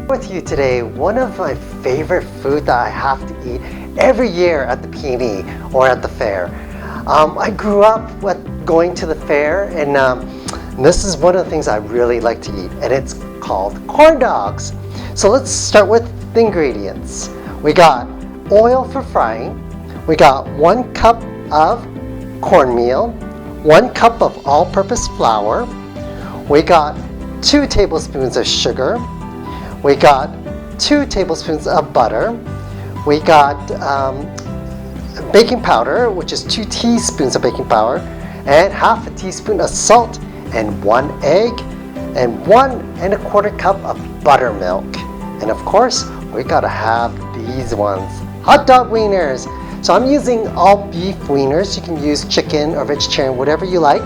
With you today, one of my favorite food that I have to eat every year at the PNE or at the fair. I grew up with going to the fair, and this is one of the things I really like to eat, and it's called corn dogs. So let's start with the ingredients. We got oil for frying, we got 1 cup of cornmeal, 1 cup of all-purpose flour, we got 2 tablespoons of sugar, we got 2 tablespoons of butter, we got baking powder, which is 2 teaspoons of baking powder, and half a teaspoon of salt, and 1 egg, and 1 1/4 cup of buttermilk. And of course, we gotta have these ones, hot dog wieners. So I'm using all beef wieners. You can use chicken or vegetarian, whatever you like.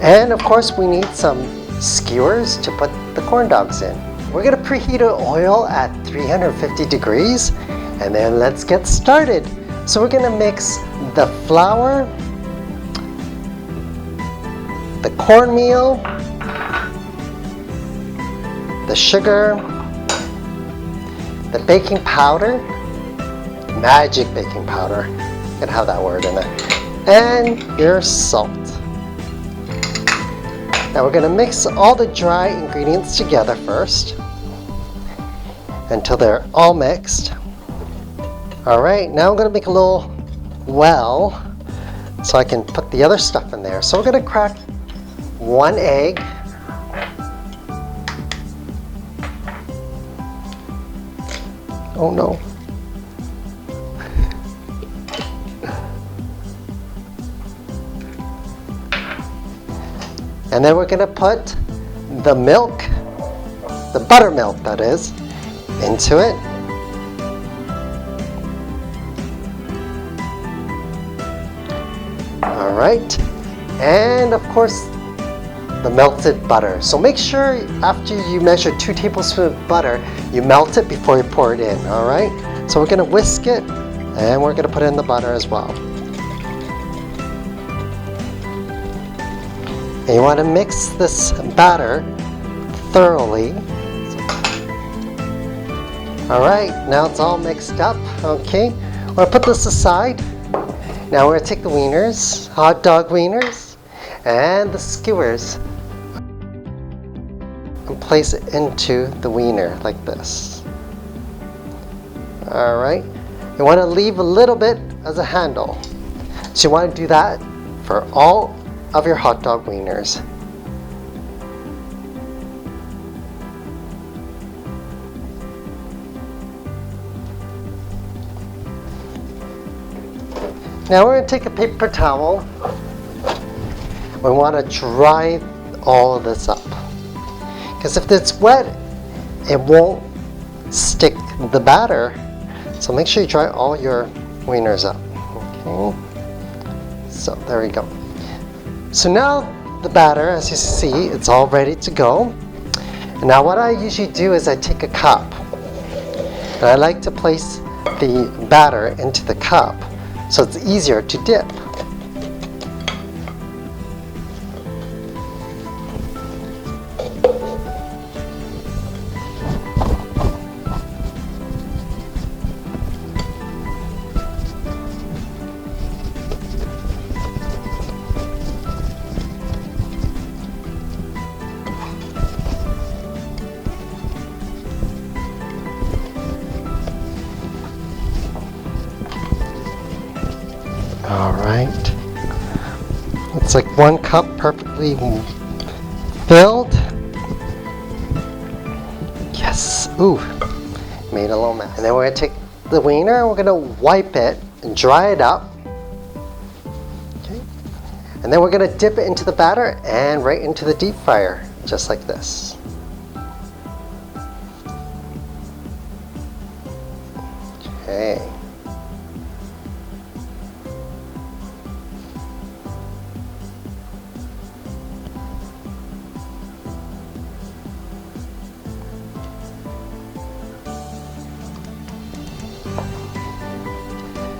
And of course, we need some skewers to put the corn dogs in. We're gonna preheat our oil at 350 degrees, and then let's get started. So we're gonna mix the flour, the cornmeal, the sugar, the baking powder, magic baking powder, you can have that word in there, and your salt. Now we're going to mix all the dry ingredients together first until they're all mixed. Alright, now I'm going to make a little well so I can put the other stuff in there. So we're going to crack 1 egg, oh no, and then we're going to put the milk, the buttermilk that is, into it. Alright, and of course the melted butter. So make sure after you measure 2 tablespoons of butter, you melt it before you pour it in, alright? So we're going to whisk it, and we're going to put in the butter as well. And you want to mix this batter thoroughly. Alright, now it's all mixed up. Okay, I'm going to put this aside. Now we're going to take the wieners, hot dog wieners, and the skewers, and place it into the wiener like this. Alright, you want to leave a little bit as a handle. So you want to do that for all of your hot dog wieners. Now we're going to take a paper towel. We want to dry all of this up, because if it's wet, it won't stick the batter. So make sure you dry all your wieners up. Okay, so there we go. So now the batter, as you see, it's all ready to go. And now what I usually do is I take a cup, and I like to place the batter into the cup so it's easier to dip. Alright, it's like 1 cup perfectly filled. Yes, ooh, made a little mess. And then we're going to take the wiener and we're going to wipe it and dry it up. Okay, and then we're going to dip it into the batter and right into the deep fryer, just like this. Okay.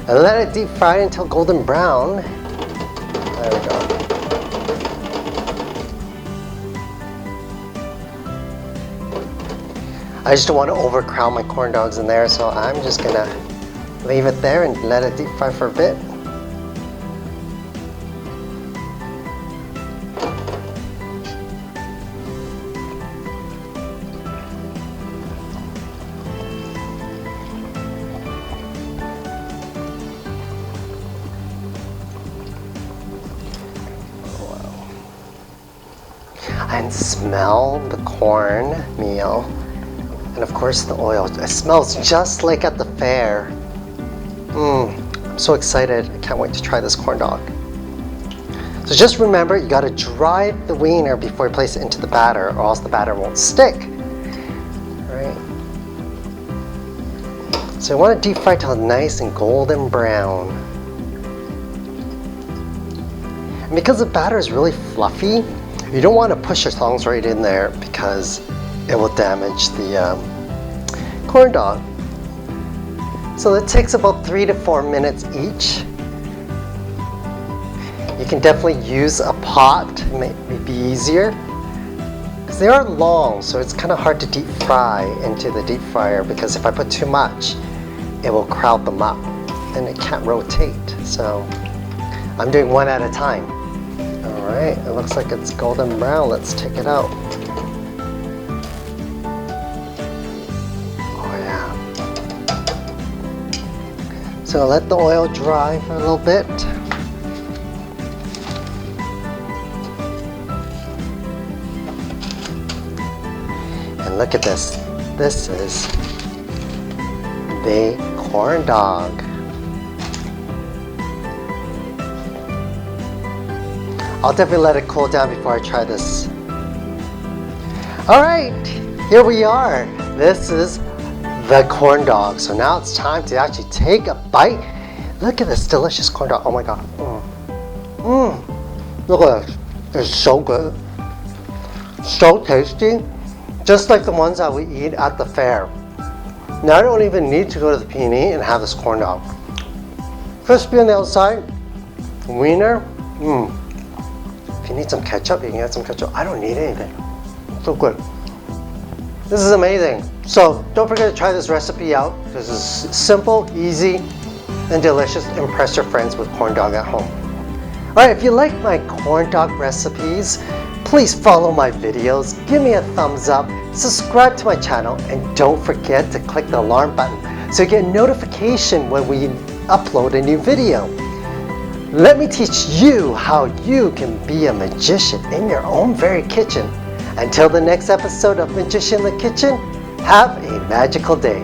And let it deep fry until golden brown. There we go. I just don't want to overcrowd my corn dogs in there, so I'm just gonna leave it there and let it deep fry for a bit. And smell the cornmeal, and of course the oil. It smells just like at the fair. I'm so excited. I can't wait to try this corn dog. So just remember, you got to dry the wiener before you place it into the batter, or else the batter won't stick. All right. So you want to deep fry till nice and golden brown. And because the batter is really fluffy, you don't want to push your tongs right in there because it will damage the corn dog. So it takes about 3 to 4 minutes each. You can definitely use a pot, it may be easier. Because they are long, so it's kind of hard to deep fry into the deep fryer, because if I put too much, it will crowd them up and it can't rotate. So I'm doing one at a time. Alright, it looks like it's golden brown. Let's take it out. Oh yeah. So let the oil dry for a little bit. And look at this. This is the corn dog. I'll definitely let it cool down before I try this. Alright, here we are. This is the corn dog. So now it's time to actually take a bite. Look at this delicious corn dog. Oh my god. Look at this. It's so good. So tasty. Just like the ones that we eat at the fair. Now I don't even need to go to the P&E and have this corn dog. Crispy on the outside. Wiener. If you need some ketchup, you can get some ketchup. I don't need anything. So good. This is amazing. So don't forget to try this recipe out. This is simple, easy, and delicious. Impress your friends with corn dog at home. Alright, if you like my corn dog recipes, please follow my videos, give me a thumbs up, subscribe to my channel, and don't forget to click the alarm button so you get a notification when we upload a new video. Let me teach you how you can be a magician in your own very kitchen. Until the next episode of Magician in the Kitchen, have a magical day.